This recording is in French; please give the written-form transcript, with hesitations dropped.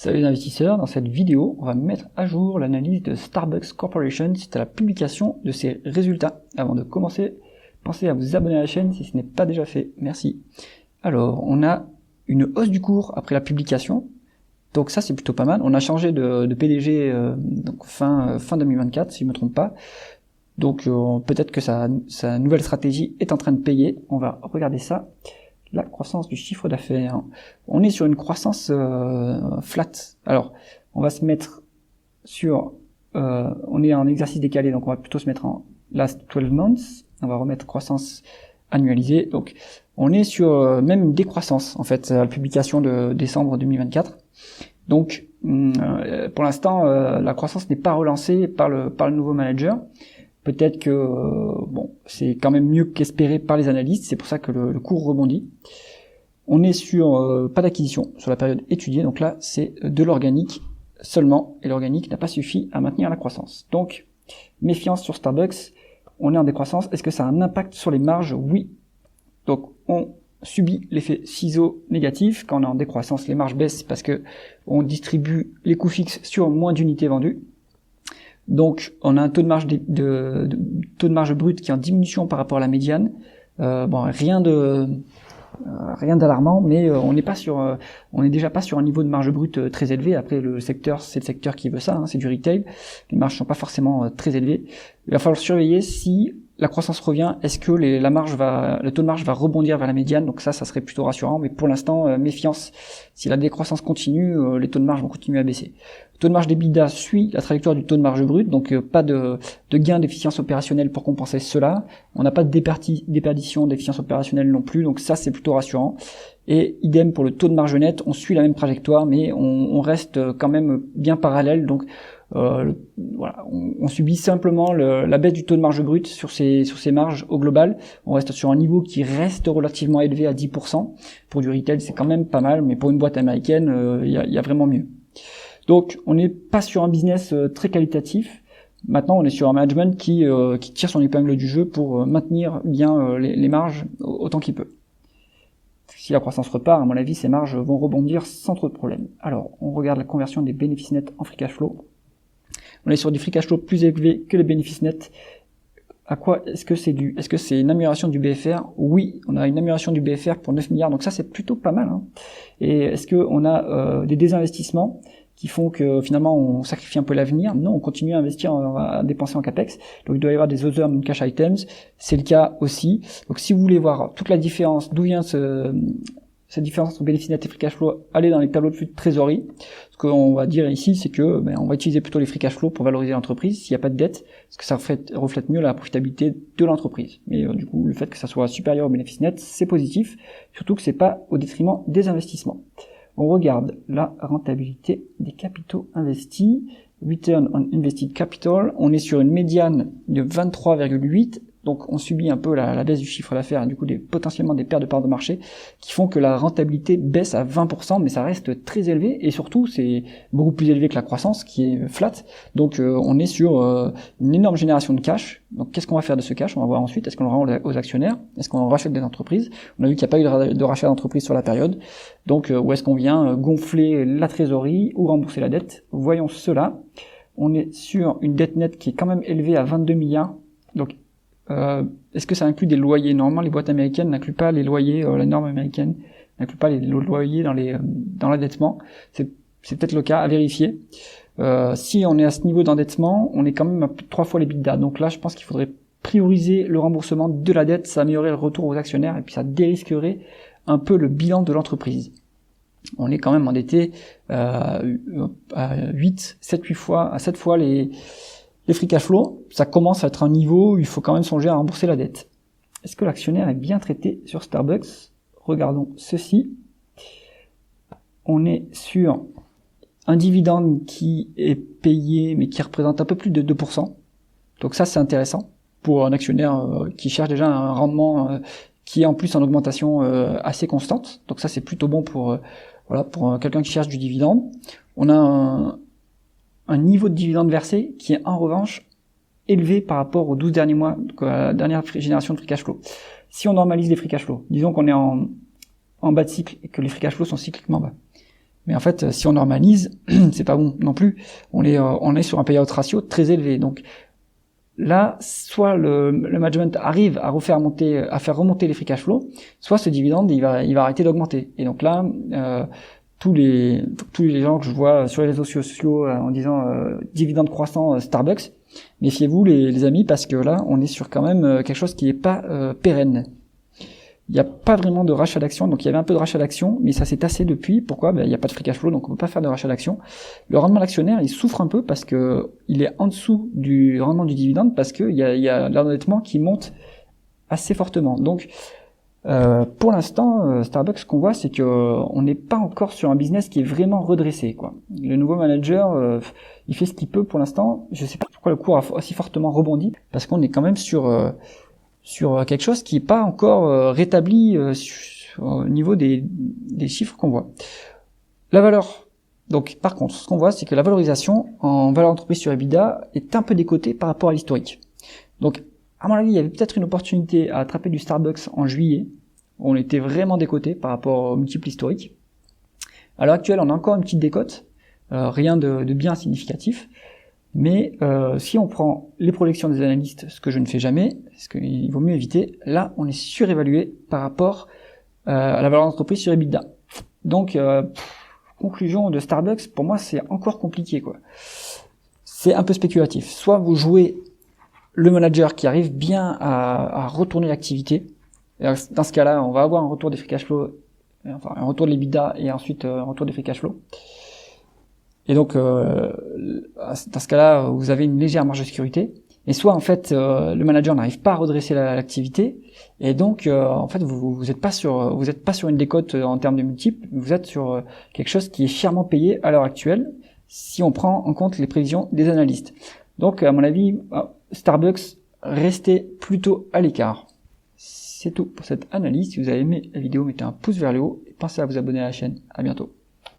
Salut les investisseurs, dans cette vidéo, on va mettre à jour l'analyse de Starbucks Corporation suite à la publication de ses résultats. Avant de commencer, pensez à vous abonner à la chaîne si ce n'est pas déjà fait. Merci. Alors, on a une hausse du cours après la publication. Donc ça, c'est plutôt pas mal. On a changé de PDG donc fin 2024, si je ne me trompe pas. Donc peut-être que sa nouvelle stratégie est en train de payer. On va regarder ça. La croissance du chiffre d'affaires. On est sur une croissance flat. Alors, on va se mettre sur... on est en exercice décalé, donc on va plutôt se mettre en last 12 months. On va remettre croissance annualisée. Donc, on est sur même une décroissance, en fait, à la publication de décembre 2024. Donc, pour l'instant, la croissance n'est pas relancée par le nouveau manager. Peut-être que bon, c'est quand même mieux qu'espéré par les analystes, c'est pour ça que le cours rebondit. On est sur pas d'acquisition sur la période étudiée, donc là c'est de l'organique seulement, et l'organique n'a pas suffi à maintenir la croissance. Donc, méfiance sur Starbucks, on est en décroissance, est-ce que ça a un impact sur les marges? Oui. Donc on subit l'effet ciseau négatif, quand on est en décroissance, les marges baissent parce que on distribue les coûts fixes sur moins d'unités vendues. Donc, on a un taux de marge taux de marge brut qui est en diminution par rapport à la médiane. Bon, rien d'alarmant, mais on n'est déjà pas sur un niveau de marge brute très élevé. Après, le secteur, c'est le secteur qui veut ça, hein, c'est du retail. Les marges sont pas forcément très élevées. Il va falloir surveiller si la croissance revient. Est-ce que le taux de marge va rebondir vers la médiane? Donc ça serait plutôt rassurant. Mais pour l'instant, méfiance. Si la décroissance continue, les taux de marge vont continuer à baisser. Le taux de marge d'EBITDA suit la trajectoire du taux de marge brut, donc pas de gain d'efficience opérationnelle pour compenser cela. On n'a pas de déperdition d'efficience opérationnelle non plus, donc ça c'est plutôt rassurant. Et idem pour le taux de marge net, on suit la même trajectoire, mais on reste quand même bien parallèle. Donc voilà, on subit simplement la baisse du taux de marge brut sur ces marges au global. On reste sur un niveau qui reste relativement élevé à 10%. Pour du retail, c'est quand même pas mal, mais pour une boîte américaine, il y a vraiment mieux. Donc, on n'est pas sur un business très qualitatif. Maintenant, on est sur un management qui tire son épingle du jeu pour maintenir bien les marges autant qu'il peut. Si la croissance repart, à mon avis, ces marges vont rebondir sans trop de problèmes. Alors, on regarde la conversion des bénéfices nets en free cash flow. On est sur du free cash flow plus élevé que les bénéfices nets. À quoi est-ce que c'est dû? Est-ce que c'est une amélioration du BFR? Oui, on a une amélioration du BFR pour 9 milliards, donc ça c'est plutôt pas mal. Hein. Et est-ce qu'on a des désinvestissements qui font que finalement on sacrifie un peu l'avenir? Non, on continue à investir, à dépenser en capex. Donc il doit y avoir des other non-cash items, c'est le cas aussi. Donc si vous voulez voir toute la différence, d'où vient cette différence entre bénéfices nets et free cash flow, allez dans les tableaux de flux de trésorerie. Ce qu'on va dire ici, c'est que on va utiliser plutôt les free cash flow pour valoriser l'entreprise s'il n'y a pas de dette, parce que ça reflète mieux la profitabilité de l'entreprise. Mais du coup, le fait que ça soit supérieur aux bénéfices nets, c'est positif, surtout que c'est pas au détriment des investissements. On regarde la rentabilité des capitaux investis, Return on Invested Capital, on est sur une médiane de 23,8, donc on subit un peu la baisse du chiffre d'affaires, du coup potentiellement des pertes de parts de marché, qui font que la rentabilité baisse à 20%, mais ça reste très élevé, et surtout c'est beaucoup plus élevé que la croissance, qui est flat, donc on est sur une énorme génération de cash. Donc qu'est-ce qu'on va faire de ce cash? On va voir ensuite, est-ce qu'on le rend aux actionnaires? Est-ce qu'on rachète des entreprises? On a vu qu'il n'y a pas eu de rachat d'entreprise sur la période, donc où est-ce qu'on vient gonfler la trésorerie ou rembourser la dette? Voyons cela. On est sur une dette nette qui est quand même élevée à 22 milliards, donc est-ce que ça inclut des loyers? Normalement, les boîtes américaines n'incluent pas les loyers, la norme américaine n'inclut pas les loyers dans l'endettement. C'est peut-être le cas, à vérifier. Si on est à ce niveau d'endettement, on est quand même à plus de 3 fois les l'EBITDA. Donc là, je pense qu'il faudrait prioriser le remboursement de la dette, ça améliorerait le retour aux actionnaires et puis ça dérisquerait un peu le bilan de l'entreprise. On est quand même endetté à 7 fois les free cash flow, ça commence à être un niveau où il faut quand même songer à rembourser la dette. Est-ce que l'actionnaire est bien traité sur Starbucks? Regardons ceci. On est sur un dividende qui est payé, mais qui représente un peu plus de 2%. Donc ça, c'est intéressant pour un actionnaire qui cherche déjà un rendement qui est en plus en augmentation assez constante. Donc ça, c'est plutôt bon pour quelqu'un qui cherche du dividende. On a un niveau de dividende versé qui est en revanche élevé par rapport aux 12 derniers mois, donc à la dernière génération de free cash flow. Si on normalise les free cash flow, disons qu'on est en bas de cycle et que les free cash flow sont cycliquement bas, Mais en fait, si on normalise, c'est pas bon non plus. On est sur un payout ratio très élevé. Donc là, soit le management arrive à faire remonter les free cash flow, soit ce dividende il va arrêter d'augmenter. Et donc là, tous les gens que je vois sur les réseaux sociaux en disant dividende croissant Starbucks, méfiez-vous les amis, parce que là, on est sur quand même quelque chose qui est pas pérenne. Il n'y a pas vraiment de rachat d'actions, donc il y avait un peu de rachat d'actions, mais ça s'est tassé depuis. Pourquoi? Il n'y a pas de free cash flow, donc on ne peut pas faire de rachat d'actions. Le rendement de l'actionnaire, il souffre un peu parce que il est en dessous du rendement du dividende, parce qu'il y a l'endettement qui monte assez fortement. Donc pour l'instant, Starbucks, ce qu'on voit, c'est que on n'est pas encore sur un business qui est vraiment redressé, quoi. Le nouveau manager, il fait ce qu'il peut pour l'instant. Je sais pas pourquoi le cours a aussi fortement rebondi, parce qu'on est quand même sur quelque chose qui est pas encore rétabli au niveau des chiffres qu'on voit. La valeur. Donc, par contre, ce qu'on voit, c'est que la valorisation en valeur d'entreprise sur EBITDA est un peu décotée par rapport à l'historique. Donc, à mon avis, il y avait peut-être une opportunité à attraper du Starbucks en juillet, où on était vraiment décoté par rapport aux multiples historiques. À l'heure actuelle, on a encore une petite décote, rien de bien significatif. Mais si on prend les projections des analystes, ce que je ne fais jamais, parce qu'il vaut mieux éviter, là on est surévalué par rapport à la valeur d'entreprise sur EBITDA. Donc conclusion de Starbucks, pour moi c'est encore compliqué, quoi. C'est un peu spéculatif. Soit vous jouez le manager qui arrive bien à retourner l'activité. Dans ce cas-là, on va avoir un retour des free cash flow, enfin un retour de l'EBITDA et ensuite un retour des free cash flow. Et donc, dans ce cas-là, vous avez une légère marge de sécurité. Et soit, en fait, le manager n'arrive pas à redresser l'activité. Et donc, en fait, vous êtes pas sur une décote en termes de multiples. Vous êtes sur quelque chose qui est fièrement payé à l'heure actuelle, si on prend en compte les prévisions des analystes. Donc, à mon avis, Starbucks, restez plutôt à l'écart. C'est tout pour cette analyse. Si vous avez aimé la vidéo, mettez un pouce vers le haut et pensez à vous abonner à la chaîne. À bientôt.